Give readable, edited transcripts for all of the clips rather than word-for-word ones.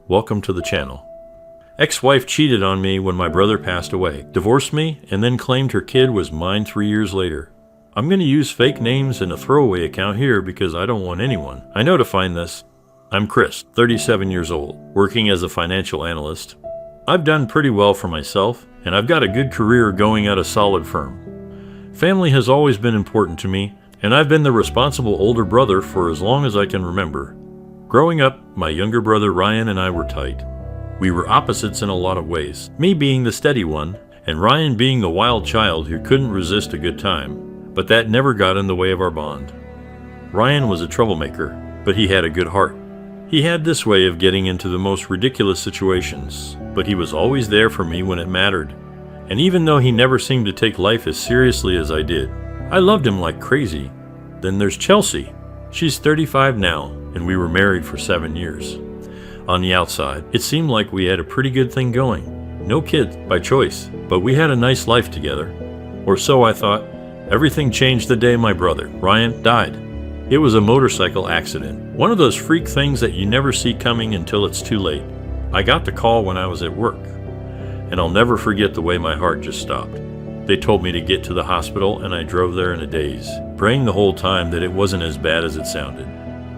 Welcome to the channel. Ex-wife cheated on me when my brother passed away, divorced me, and then claimed her kid was mine 3 years later. I'm going to use fake names and a throwaway account here because I don't want anyone I know to find this. I'm Chris, 37 years old, working as a financial analyst. I've done pretty well for myself, and I've got a good career going at a solid firm. Family has always been important to me, and I've been the responsible older brother for as long as I can remember. Growing up, my younger brother Ryan and I were tight. We were opposites in a lot of ways, me being the steady one, and Ryan being the wild child who couldn't resist a good time, but that never got in the way of our bond. Ryan was a troublemaker, but he had a good heart. He had this way of getting into the most ridiculous situations, but he was always there for me when it mattered. And even though he never seemed to take life as seriously as I did, I loved him like crazy. Then there's Chelsea. She's 35 now, and we were married for 7 years. On the outside, it seemed like we had a pretty good thing going. No kids by choice, but we had a nice life together. Or so I thought. Everything changed the day my brother, Ryan, died. It was a motorcycle accident. One of those freak things that you never see coming until it's too late. I got the call when I was at work, and I'll never forget the way my heart just stopped. They told me to get to the hospital, and I drove there in a daze, praying the whole time that it wasn't as bad as it sounded.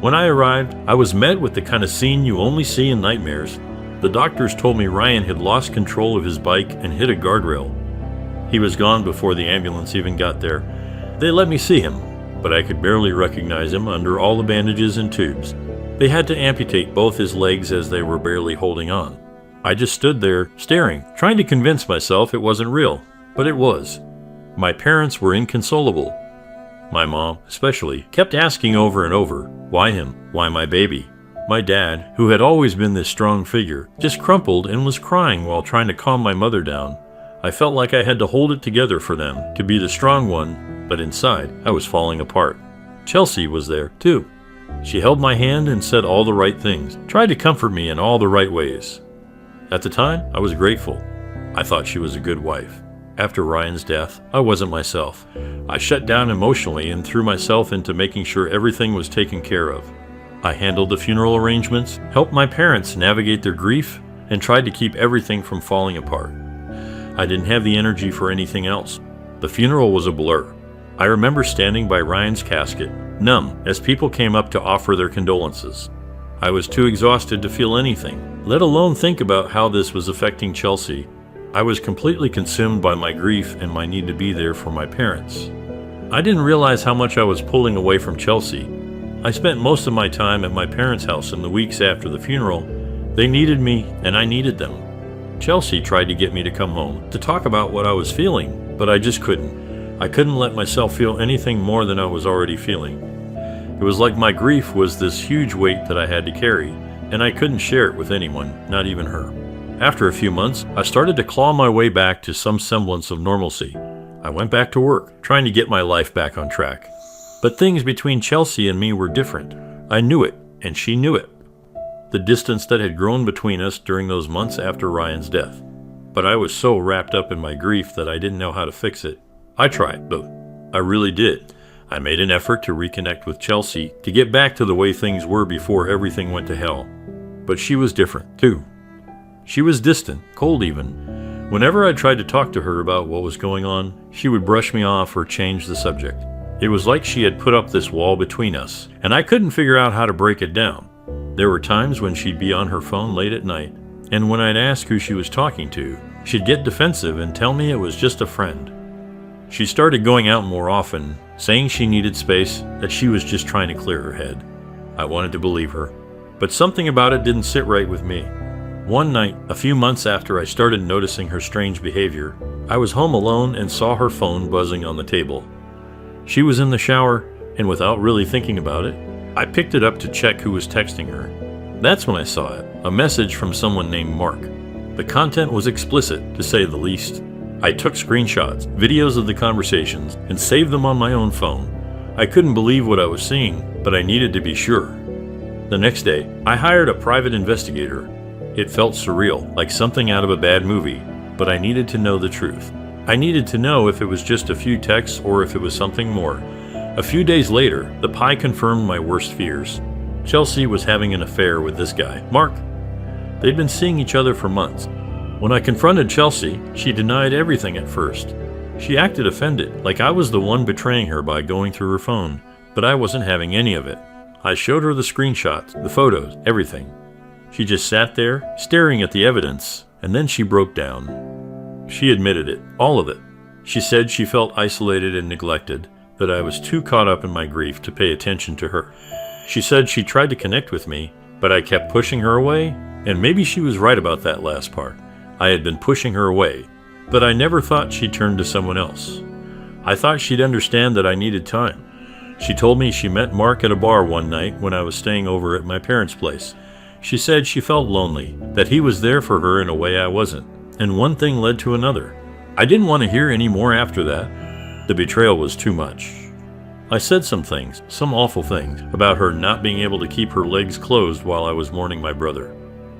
When I arrived, I was met with the kind of scene you only see in nightmares. The doctors told me Ryan had lost control of his bike and hit a guardrail. He was gone before the ambulance even got there. They let me see him, but I could barely recognize him under all the bandages and tubes. They had to amputate both his legs as they were barely holding on. I just stood there, staring, trying to convince myself it wasn't real, but it was. My parents were inconsolable. My mom, especially, kept asking over and over, why him? Why my baby? My dad, who had always been this strong figure, just crumpled and was crying while trying to calm my mother down. I felt like I had to hold it together for them, to be the strong one, but inside, I was falling apart. Chelsea was there, too. She held my hand and said all the right things, tried to comfort me in all the right ways. At the time, I was grateful. I thought she was a good wife. After Ryan's death, I wasn't myself. I shut down emotionally and threw myself into making sure everything was taken care of. I handled the funeral arrangements, helped my parents navigate their grief, and tried to keep everything from falling apart. I didn't have the energy for anything else. The funeral was a blur. I remember standing by Ryan's casket, numb, as people came up to offer their condolences. I was too exhausted to feel anything, let alone think about how this was affecting Chelsea. I was completely consumed by my grief and my need to be there for my parents. I didn't realize how much I was pulling away from Chelsea. I spent most of my time at my parents' house in the weeks after the funeral. They needed me, and I needed them. Chelsea tried to get me to come home, to talk about what I was feeling, but I just couldn't. I couldn't let myself feel anything more than I was already feeling. It was like my grief was this huge weight that I had to carry, and I couldn't share it with anyone, not even her. After a few months, I started to claw my way back to some semblance of normalcy. I went back to work, trying to get my life back on track. But things between Chelsea and me were different. I knew it, and she knew it. The distance that had grown between us during those months after Ryan's death. But I was so wrapped up in my grief that I didn't know how to fix it. I tried, though. I really did. I made an effort to reconnect with Chelsea, to get back to the way things were before everything went to hell. But she was different, too. She was distant, cold even. Whenever I tried to talk to her about what was going on, she would brush me off or change the subject. It was like she had put up this wall between us, and I couldn't figure out how to break it down. There were times when she'd be on her phone late at night, and when I'd ask who she was talking to, she'd get defensive and tell me it was just a friend. She started going out more often, saying she needed space, that she was just trying to clear her head. I wanted to believe her, but something about it didn't sit right with me. One night, a few months after I started noticing her strange behavior, I was home alone and saw her phone buzzing on the table. She was in the shower, and without really thinking about it, I picked it up to check who was texting her. That's when I saw it, a message from someone named Mark. The content was explicit, to say the least. I took screenshots, videos of the conversations, and saved them on my own phone. I couldn't believe what I was seeing, but I needed to be sure. The next day, I hired a private investigator. It felt surreal, like something out of a bad movie, but I needed to know the truth. I needed to know if it was just a few texts or if it was something more. A few days later, the pie confirmed my worst fears. Chelsea was having an affair with this guy, Mark. They'd been seeing each other for months. When I confronted Chelsea, she denied everything at first. She acted offended, like I was the one betraying her by going through her phone, but I wasn't having any of it. I showed her the screenshots, the photos, everything. She just sat there, staring at the evidence, and then she broke down. She admitted it, all of it. She said she felt isolated and neglected, that I was too caught up in my grief to pay attention to her. She said she tried to connect with me, but I kept pushing her away, and maybe she was right about that last part. I had been pushing her away, but I never thought she'd turn to someone else. I thought she'd understand that I needed time. She told me she met Mark at a bar one night when I was staying over at my parents' place. She said she felt lonely, that he was there for her in a way I wasn't, and one thing led to another. I didn't want to hear any more after that. The betrayal was too much. I said some things, some awful things, about her not being able to keep her legs closed while I was mourning my brother.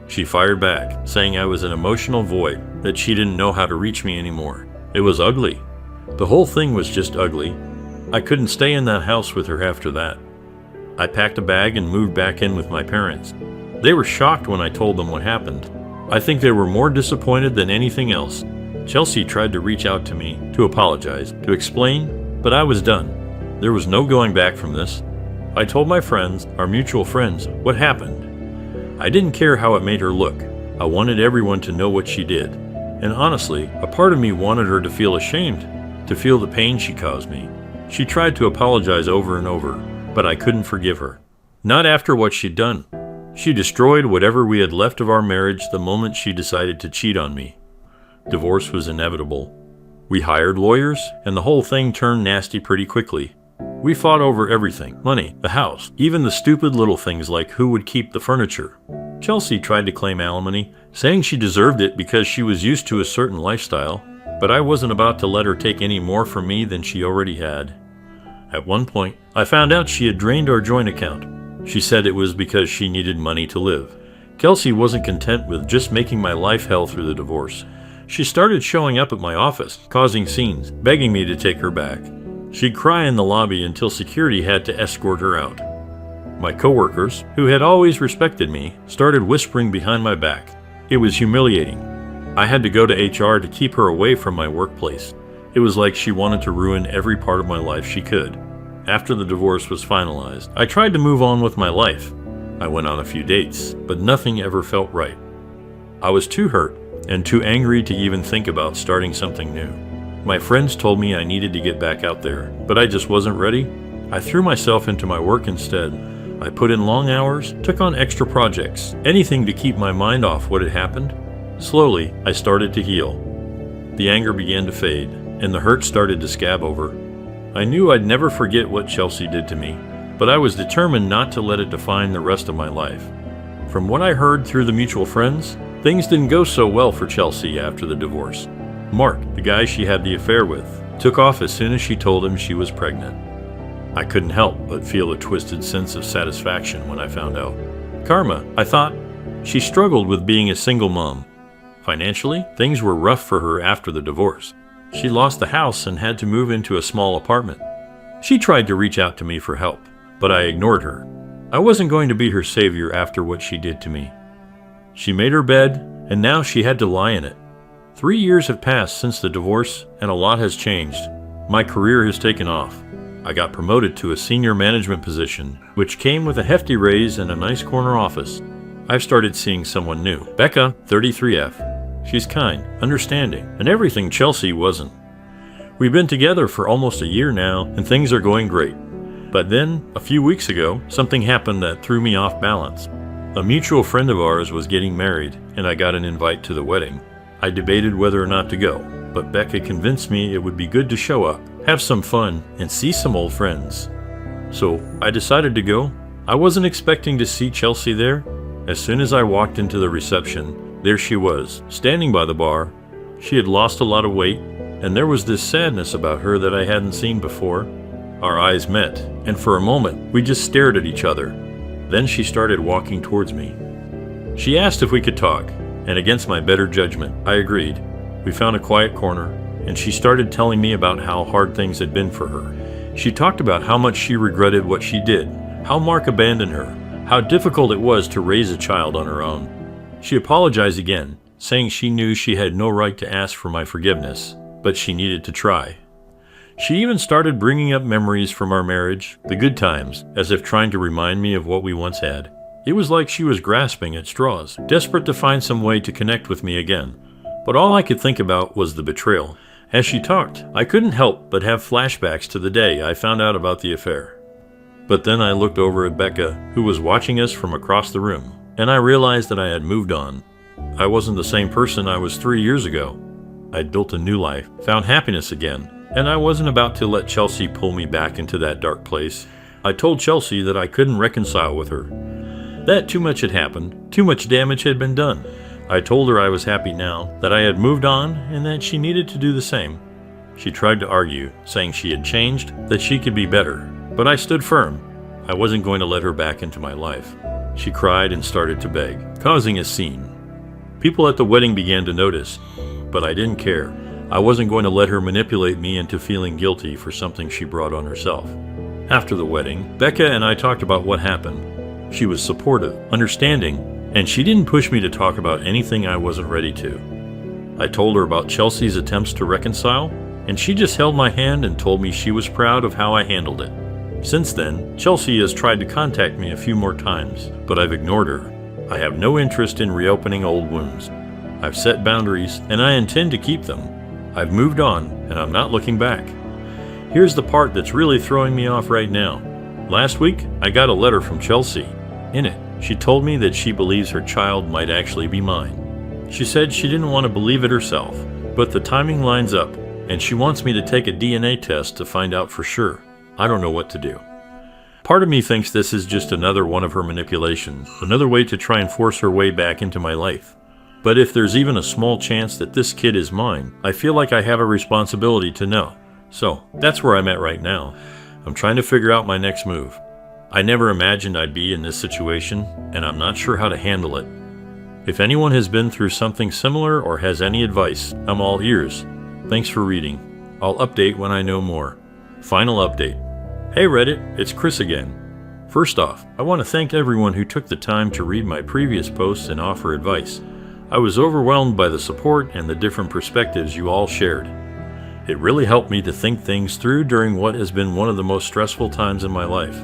She fired back, saying I was an emotional void, that she didn't know how to reach me anymore. It was ugly. The whole thing was just ugly. I couldn't stay in that house with her after that. I packed a bag and moved back in with my parents. They were shocked when I told them what happened. I think they were more disappointed than anything else. Chelsea tried to reach out to me, to apologize, to explain, but I was done. There was no going back from this. I told my friends, our mutual friends, what happened. I didn't care how it made her look. I wanted everyone to know what she did. And honestly, a part of me wanted her to feel ashamed, to feel the pain she caused me. She tried to apologize over and over, but I couldn't forgive her. Not after what she'd done. She destroyed whatever we had left of our marriage the moment she decided to cheat on me. Divorce was inevitable. We hired lawyers, and the whole thing turned nasty pretty quickly. We fought over everything, money, the house, even the stupid little things like who would keep the furniture. Chelsea tried to claim alimony, saying she deserved it because she was used to a certain lifestyle, but I wasn't about to let her take any more from me than she already had. At one point, I found out she had drained our joint account. She said it was because she needed money to live. Kelsey wasn't content with just making my life hell through the divorce. She started showing up at my office, causing scenes, begging me to take her back. She'd cry in the lobby until security had to escort her out. My coworkers, who had always respected me, started whispering behind my back. It was humiliating. I had to go to HR to keep her away from my workplace. It was like she wanted to ruin every part of my life she could. After the divorce was finalized, I tried to move on with my life. I went on a few dates, but nothing ever felt right. I was too hurt and too angry to even think about starting something new. My friends told me I needed to get back out there, but I just wasn't ready. I threw myself into my work instead. I put in long hours, took on extra projects, anything to keep my mind off what had happened. Slowly, I started to heal. The anger began to fade, and the hurt started to scab over. I knew I'd never forget what Chelsea did to me, but I was determined not to let it define the rest of my life. From what I heard through the mutual friends, things didn't go so well for Chelsea after the divorce. Mark, the guy she had the affair with, took off as soon as she told him she was pregnant. I couldn't help but feel a twisted sense of satisfaction when I found out. Karma, I thought. She struggled with being a single mom. Financially, things were rough for her after the divorce. She lost the house and had to move into a small apartment. She tried to reach out to me for help, but I ignored her. I wasn't going to be her savior after what she did to me. She made her bed, and now she had to lie in it. 3 years have passed since the divorce, and a lot has changed. My career has taken off. I got promoted to a senior management position, which came with a hefty raise and a nice corner office. I've started seeing someone new. Becca, 33F. She's kind, understanding, and everything Chelsea wasn't. We've been together for almost a year now, and things are going great. But then, a few weeks ago, something happened that threw me off balance. A mutual friend of ours was getting married, and I got an invite to the wedding. I debated whether or not to go, but Becca convinced me it would be good to show up, have some fun, and see some old friends. So I decided to go. I wasn't expecting to see Chelsea there. As soon as I walked into the reception, there she was, standing by the bar. She had lost a lot of weight, and there was this sadness about her that I hadn't seen before. Our eyes met, and for a moment, we just stared at each other. Then she started walking towards me. She asked if we could talk, and against my better judgment, I agreed. We found a quiet corner, and she started telling me about how hard things had been for her. She talked about how much she regretted what she did, how Mark abandoned her, how difficult it was to raise a child on her own. She apologized again, saying she knew she had no right to ask for my forgiveness, but she needed to try. She even started bringing up memories from our marriage, the good times, as if trying to remind me of what we once had. It was like she was grasping at straws, desperate to find some way to connect with me again. But all I could think about was the betrayal. As she talked, I couldn't help but have flashbacks to the day I found out about the affair. But then I looked over at Becca, who was watching us from across the room, and I realized that I had moved on. I wasn't the same person I was 3 years ago. I'd built a new life, found happiness again, and I wasn't about to let Chelsea pull me back into that dark place. I told Chelsea that I couldn't reconcile with her, that too much had happened, too much damage had been done. I told her I was happy now, that I had moved on, and that she needed to do the same. She tried to argue, saying she had changed, that she could be better, but I stood firm. I wasn't going to let her back into my life. She cried and started to beg, causing a scene. People at the wedding began to notice, but I didn't care. I wasn't going to let her manipulate me into feeling guilty for something she brought on herself. After the wedding, Becca and I talked about what happened. She was supportive, understanding, and she didn't push me to talk about anything I wasn't ready to. I told her about Chelsea's attempts to reconcile, and she just held my hand and told me she was proud of how I handled it. Since then, Chelsea has tried to contact me a few more times, but I've ignored her. I have no interest in reopening old wounds. I've set boundaries, and I intend to keep them. I've moved on, and I'm not looking back. Here's the part that's really throwing me off right now. Last week, I got a letter from Chelsea. In it, she told me that she believes her child might actually be mine. She said she didn't want to believe it herself, but the timing lines up, and she wants me to take a DNA test to find out for sure. I don't know what to do. Part of me thinks this is just another one of her manipulations, another way to try and force her way back into my life. But if there's even a small chance that this kid is mine, I feel like I have a responsibility to know. So, that's where I'm at right now. I'm trying to figure out my next move. I never imagined I'd be in this situation, and I'm not sure how to handle it. If anyone has been through something similar or has any advice, I'm all ears. Thanks for reading. I'll update when I know more. Final update. Hey Reddit, it's Chris again. First off, I want to thank everyone who took the time to read my previous posts and offer advice. I was overwhelmed by the support and the different perspectives you all shared. It really helped me to think things through during what has been one of the most stressful times in my life.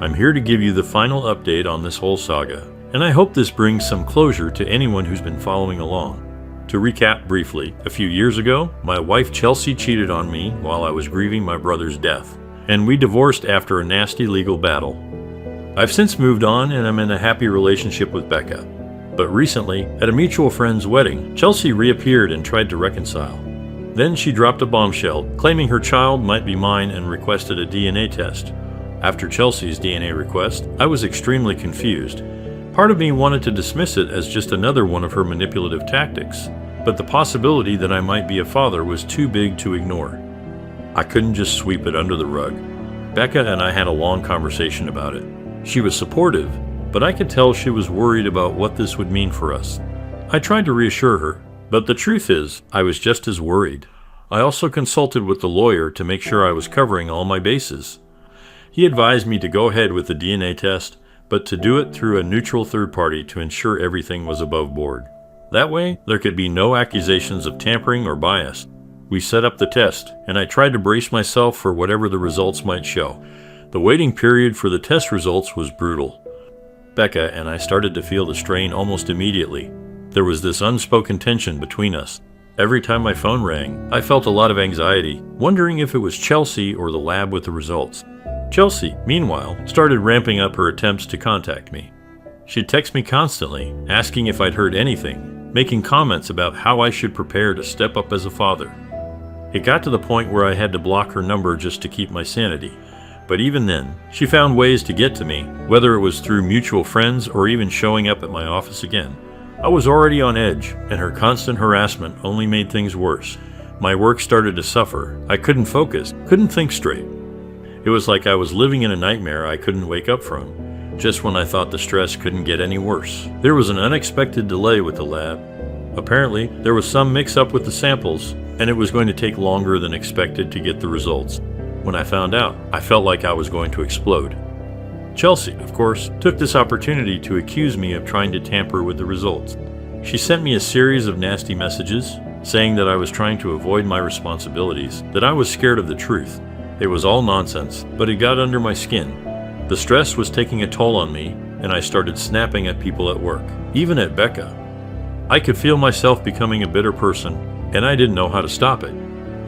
I'm here to give you the final update on this whole saga, and I hope this brings some closure to anyone who's been following along. To recap briefly, a few years ago, my wife Chelsea cheated on me while I was grieving my brother's death, and we divorced after a nasty legal battle. I've since moved on and I'm in a happy relationship with Becca. But recently, at a mutual friend's wedding, Chelsea reappeared and tried to reconcile. Then she dropped a bombshell, claiming her child might be mine and requested a DNA test. After Chelsea's DNA request, I was extremely confused. Part of me wanted to dismiss it as just another one of her manipulative tactics, but the possibility that I might be a father was too big to ignore. I couldn't just sweep it under the rug. Becca and I had a long conversation about it. She was supportive, but I could tell she was worried about what this would mean for us. I tried to reassure her, but the truth is, I was just as worried. I also consulted with the lawyer to make sure I was covering all my bases. He advised me to go ahead with the DNA test, but to do it through a neutral third party to ensure everything was above board. That way, there could be no accusations of tampering or bias. We set up the test, and I tried to brace myself for whatever the results might show. The waiting period for the test results was brutal. Becca and I started to feel the strain almost immediately. There was this unspoken tension between us. Every time my phone rang, I felt a lot of anxiety, wondering if it was Chelsea or the lab with the results. Chelsea, meanwhile, started ramping up her attempts to contact me. She'd text me constantly, asking if I'd heard anything, making comments about how I should prepare to step up as a father. It got to the point where I had to block her number just to keep my sanity. But even then, she found ways to get to me, whether it was through mutual friends or even showing up at my office again. I was already on edge, and her constant harassment only made things worse. My work started to suffer. I couldn't focus, couldn't think straight. It was like I was living in a nightmare I couldn't wake up from, just when I thought the stress couldn't get any worse. There was an unexpected delay with the lab. Apparently, there was some mix-up with the samples, and it was going to take longer than expected to get the results. When I found out, I felt like I was going to explode. Chelsea, of course, took this opportunity to accuse me of trying to tamper with the results. She sent me a series of nasty messages, saying that I was trying to avoid my responsibilities, that I was scared of the truth. It was all nonsense, but it got under my skin. The stress was taking a toll on me, and I started snapping at people at work, even at Becca. I could feel myself becoming a bitter person, and I didn't know how to stop it.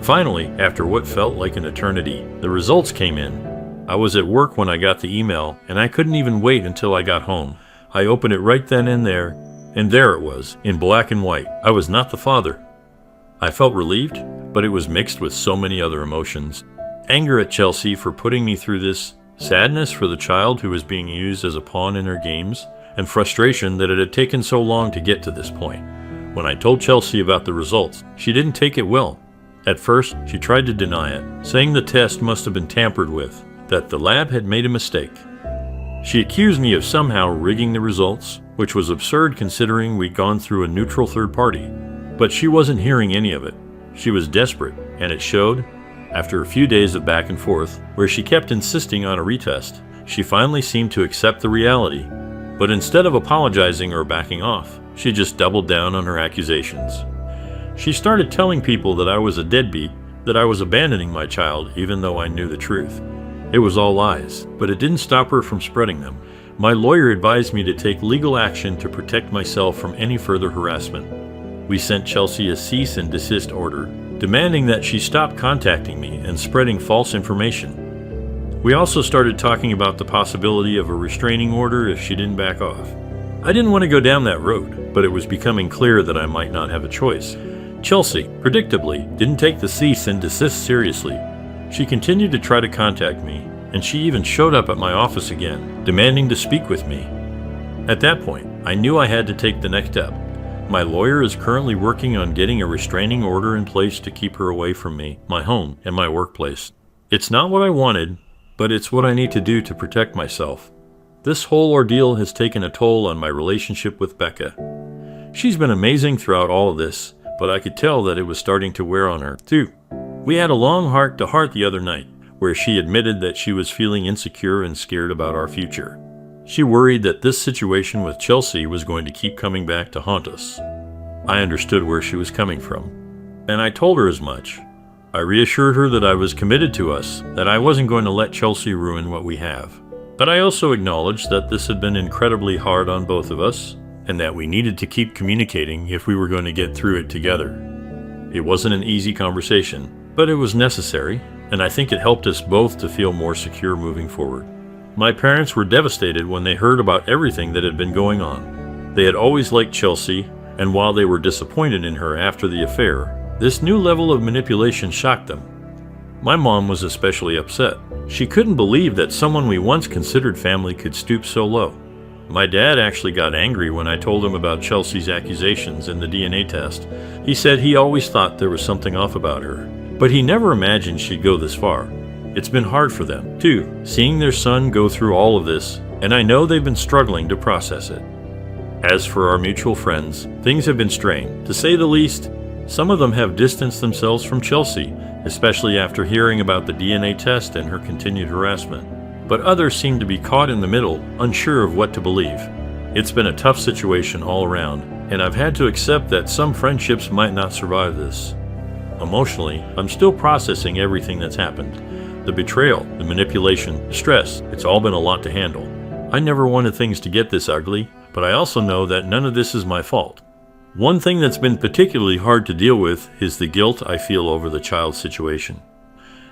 Finally, after what felt like an eternity, the results came in. I was at work when I got the email, and I couldn't even wait until I got home. I opened it right then and there it was, in black and white. I was not the father. I felt relieved, but it was mixed with so many other emotions. Anger at Chelsea for putting me through this, sadness for the child who was being used as a pawn in her games, and frustration that it had taken so long to get to this point. When I told Chelsea about the results, she didn't take it well. At first, she tried to deny it, saying the test must have been tampered with, that the lab had made a mistake. She accused me of somehow rigging the results, which was absurd considering we'd gone through a neutral third party. But she wasn't hearing any of it. She was desperate, and it showed. After a few days of back and forth, where she kept insisting on a retest, she finally seemed to accept the reality. But instead of apologizing or backing off, she just doubled down on her accusations. She started telling people that I was a deadbeat, that I was abandoning my child even though I knew the truth. It was all lies, but it didn't stop her from spreading them. My lawyer advised me to take legal action to protect myself from any further harassment. We sent Chelsea a cease and desist order, demanding that she stop contacting me and spreading false information. We also started talking about the possibility of a restraining order if she didn't back off. I didn't want to go down that road, but it was becoming clear that I might not have a choice. Chelsea, predictably, didn't take the cease and desist seriously. She continued to try to contact me, and she even showed up at my office again, demanding to speak with me. At that point, I knew I had to take the next step. My lawyer is currently working on getting a restraining order in place to keep her away from me, my home, and my workplace. It's not what I wanted, but it's what I need to do to protect myself. This whole ordeal has taken a toll on my relationship with Becca. She's been amazing throughout all of this, but I could tell that it was starting to wear on her, too. We had a long heart-to-heart the other night, where she admitted that she was feeling insecure and scared about our future. She worried that this situation with Chelsea was going to keep coming back to haunt us. I understood where she was coming from, and I told her as much. I reassured her that I was committed to us, that I wasn't going to let Chelsea ruin what we have. But I also acknowledged that this had been incredibly hard on both of us, and that we needed to keep communicating if we were going to get through it together. It wasn't an easy conversation, but it was necessary, and I think it helped us both to feel more secure moving forward. My parents were devastated when they heard about everything that had been going on. They had always liked Chelsea, and while they were disappointed in her after the affair, this new level of manipulation shocked them. My mom was especially upset. She couldn't believe that someone we once considered family could stoop so low. My dad actually got angry when I told him about Chelsea's accusations and the DNA test. He said he always thought there was something off about her, but he never imagined she'd go this far. It's been hard for them, too, seeing their son go through all of this, and I know they've been struggling to process it. As for our mutual friends, things have been strained, to say the least. Some of them have distanced themselves from Chelsea, especially after hearing about the DNA test and her continued harassment. But others seem to be caught in the middle, unsure of what to believe. It's been a tough situation all around, and I've had to accept that some friendships might not survive this. Emotionally, I'm still processing everything that's happened. The betrayal, the manipulation, the stress, it's all been a lot to handle. I never wanted things to get this ugly, but I also know that none of this is my fault. One thing that's been particularly hard to deal with is the guilt I feel over the child's situation.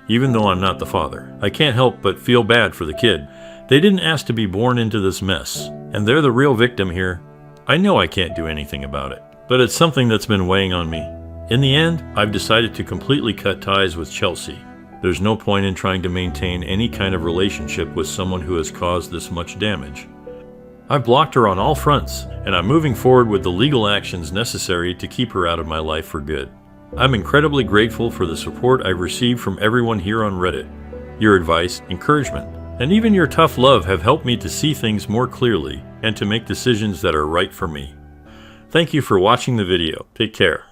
Even though I'm not the father, I can't help but feel bad for the kid. They didn't ask to be born into this mess, and they're the real victim here. I know I can't do anything about it, but it's something that's been weighing on me. In the end, I've decided to completely cut ties with Chelsea. There's no point in trying to maintain any kind of relationship with someone who has caused this much damage. I've blocked her on all fronts, and I'm moving forward with the legal actions necessary to keep her out of my life for good. I'm incredibly grateful for the support I've received from everyone here on Reddit. Your advice, encouragement, and even your tough love have helped me to see things more clearly and to make decisions that are right for me. Thank you for watching the video. Take care.